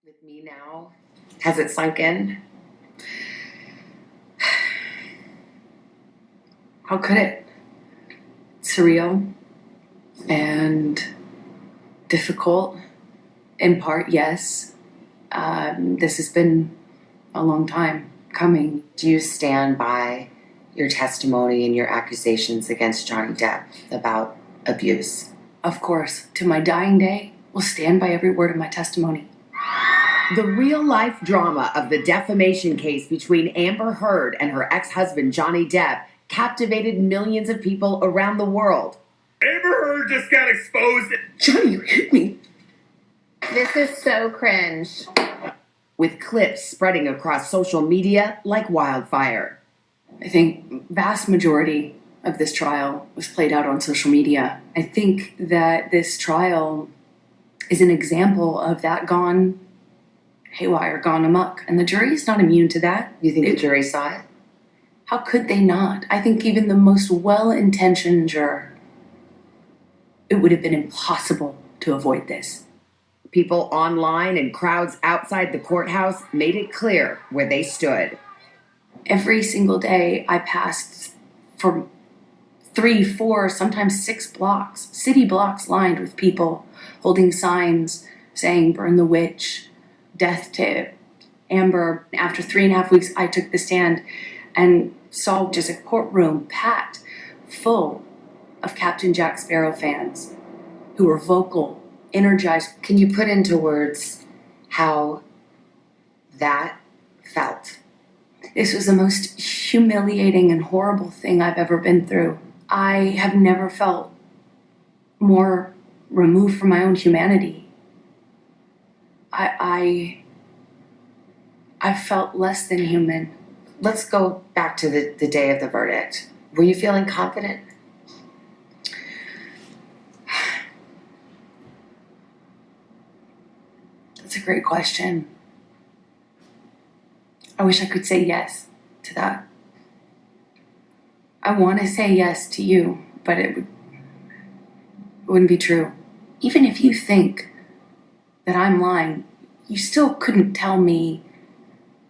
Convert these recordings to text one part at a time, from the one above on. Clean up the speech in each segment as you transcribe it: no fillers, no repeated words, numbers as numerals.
with me now? Has it sunk in? How could it? Surreal and difficult, in part, yes. This has been a long time coming. Do you stand by your testimony and your accusations against Jonny Depp about abuse? Of course, to my dying day, will stand by every word of my testimony. The real-life drama of the defamation case between AmberHeard and her ex-husband Jonny Depp captivated millions of people around the world. AmberHeard just got exposed. Jonny, you hit me. This is so cringe. With clips spreading across social media like wildfire. I think vast majority of this trial was played out on social media. I think that this trial is an example of that gone haywire, gone amok. And the jury is not immune to that. You think the jury saw it? How could they not? I think even the most well-intentioned juror, it would have been impossible to avoid this. People online and crowds outside the courthouse made it clear where they stood. Every single day I passed for 3, 4, sometimes 6 blocks, city blocks lined with people holding signs saying, "Burn the witch," "Death to Amber." After 3.5 weeks, I took the stand and saw just a courtroom packed full of Captain Jack Sparrow fans who were vocal, energized. Can you put into words how that felt? This was the most humiliating and horrible thing I've ever been through. I have never felt more removed from my own humanity. I felt less than human. Let's go back to the day of the verdict. Were you feeling confident? That's a great question. I wish I could say yes to that. I want to say yes to you, but it wouldn't be true. Even if you think that I'm lying, you still couldn't tell me,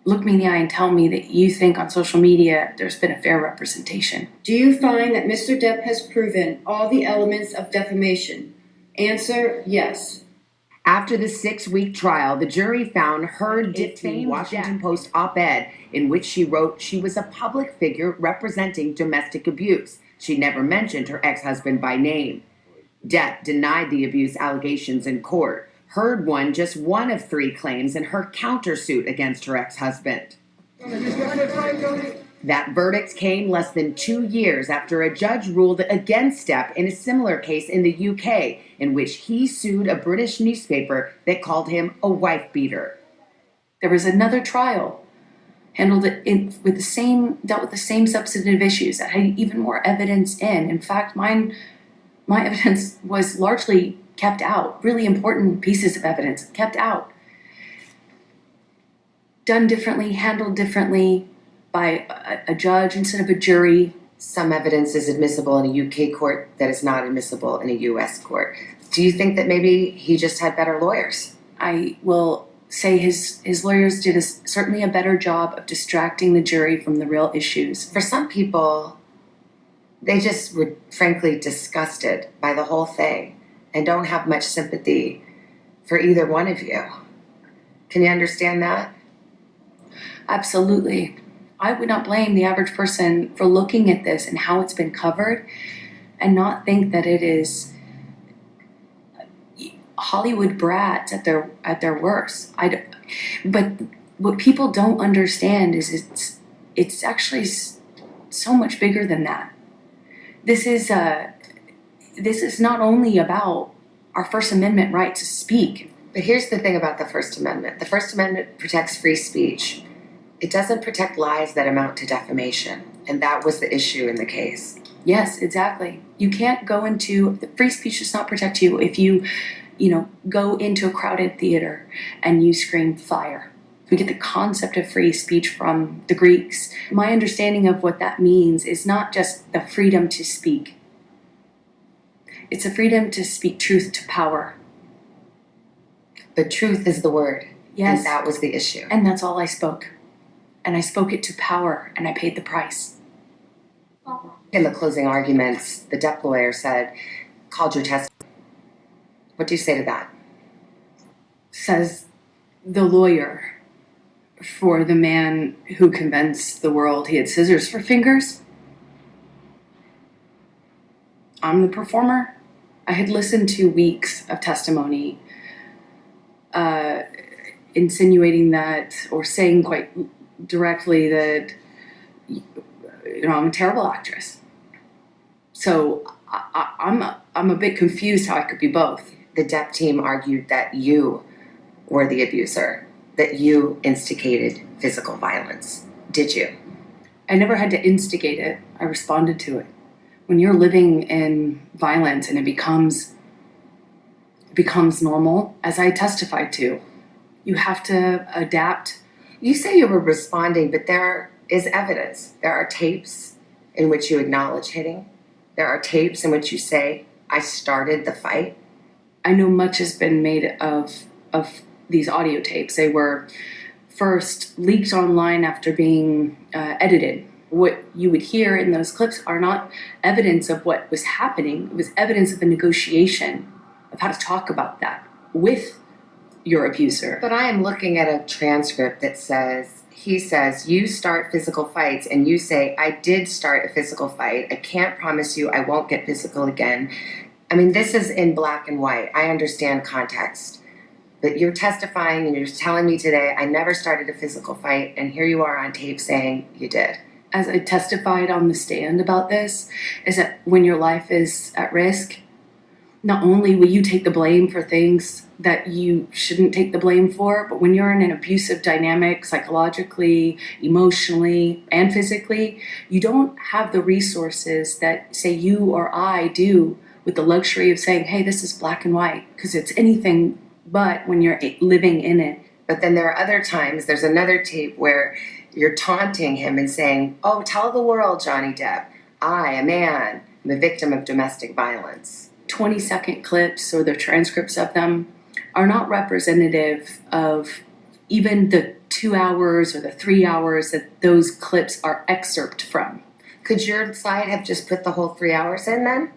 look me in the eye and tell me that you think on social media there's been a fair representation. Do you find that Mr. Depp has proven all the elements of defamation? Answer, yes. After the 6-week trial, the jury found Heard defamed Washington Post op-ed in which she wrote she was a public figure representing domestic abuse. She never mentioned her ex-husband by name. Depp denied the abuse allegations in court. Heard won just one of 3 claims in her countersuit against her ex-husband. That verdict came less than 2 years after a judge ruled against Depp in a similar case in the UK, in which he sued a British newspaper that called him a wife-beater. There was another trial, dealt with the same substantive issues that had even more evidence in. In fact, my evidence was largely kept out. Really important pieces of evidence kept out. Done differently, handled differently by a judge instead of a jury. Some evidence is admissible in a UK court that is not admissible in a US court. Do you think that maybe he just had better lawyers? I will say his lawyers did certainly a better job of distracting the jury from the real issues. For some people, they just were frankly disgusted by the whole thing and don't have much sympathy for either one of you. Can you understand that? Absolutely. I would not blame the average person for looking at this and how it's been covered and not think that it is Hollywood brats at their worst. But what people don't understand is it's actually so much bigger than that. This is not only about our First Amendment right to speak. But here's the thing about the First Amendment. The First Amendment protects free speech. It doesn't protect lies that amount to defamation. And that was the issue in the case. Yes, exactly. You can't go into, the free speech does not protect you if you go into a crowded theater and you scream fire. We get the concept of free speech from the Greeks. My understanding of what that means is not just the freedom to speak. It's a freedom to speak truth to power. But truth is the word. Yes. And that was the issue. And that's all I spoke. And I spoke it to power, and I paid the price. In the closing arguments, the Depp lawyer called your testimony. What do you say to that? Says the lawyer for the man who convinced the world he had scissors for fingers. I'm the performer. I had listened to weeks of testimony insinuating that, or saying quite directly that, I'm a terrible actress. So I'm a bit confused how I could be both. The Depp team argued that you were the abuser, that you instigated physical violence. Did you? I never had to instigate it. I responded to it. When you're living in violence and it becomes normal, as I testified to, you have to adapt. You say you were responding, but there is evidence. There are tapes in which you acknowledge hitting. There are tapes in which you say, I started the fight. I know much has been made of these audio tapes. They were first leaked online after being edited. What you would hear in those clips are not evidence of what was happening. It was evidence of a negotiation of how to talk about that with your abuser. But I am looking at a transcript that he says, you start physical fights, and you say, I did start a physical fight. I can't promise you I won't get physical again. I mean, this is in black and white. I understand context. But you're testifying and you're telling me today, I never started a physical fight, and here you are on tape saying you did. As I testified on the stand about this, is that when your life is at risk, not only will you take the blame for things that you shouldn't take the blame for, but when you're in an abusive dynamic, psychologically, emotionally, and physically, you don't have the resources that, say, you or I do with the luxury of saying, hey, this is black and white, because it's anything but when you're living in it. But then there are other times, there's another tape where you're taunting him and saying, oh, tell the world, Jonny Depp, I, a man, am a victim of domestic violence. 20-second clips or the transcripts of them are not representative of even the 2 hours or the 3 hours that those clips are excerpt from. Could your side have just put the whole 3 hours in then?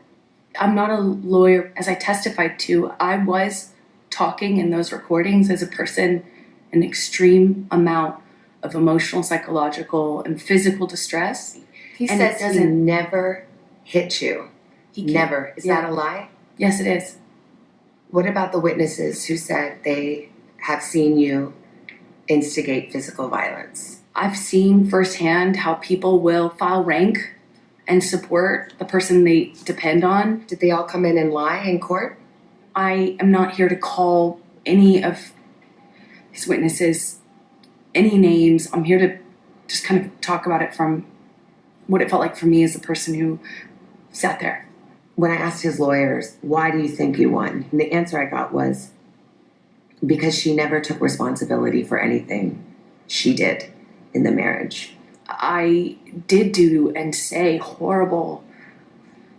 I'm not a lawyer. As I testified to, I was talking in those recordings as a person in extreme amount of emotional, psychological, and physical distress. He And says he never hit you. He can't- Never. Is that a lie? Yes, it is. What about the witnesses who said they have seen you instigate physical violence? I've seen firsthand how people will file rank and support the person they depend on. Did they all come in and lie in court? I am not here to call any of his witnesses any names. I'm here to just kind of talk about it from what it felt like for me as a person who sat there. When I asked his lawyers, why do you think you won? And the answer I got was, because she never took responsibility for anything she did in the marriage. I did do and say horrible,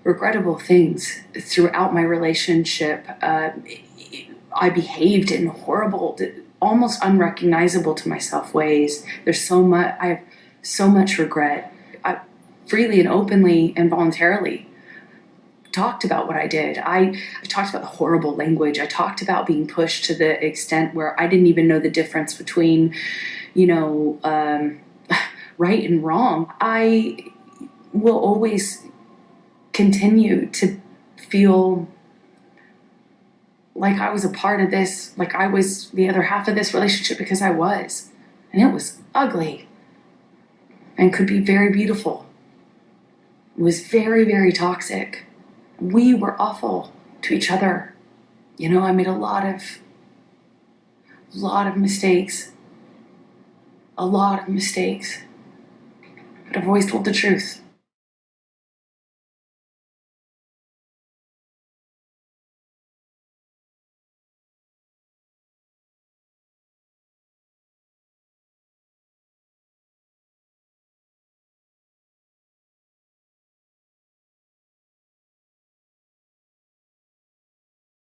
regrettable things throughout my relationship. I behaved in horrible, almost unrecognizable to myself ways. I have so much regret. I freely and openly and voluntarily talked about what I did. I talked about the horrible language. I talked about being pushed to the extent where I didn't even know the difference between, right and wrong. I will always continue to feel like I was a part of this, like I was the other half of this relationship, because I was. And it was ugly and could be very beautiful. It was very, very toxic. We were awful to each other. I made a lot of mistakes. A lot of mistakes. But I've always told the truth.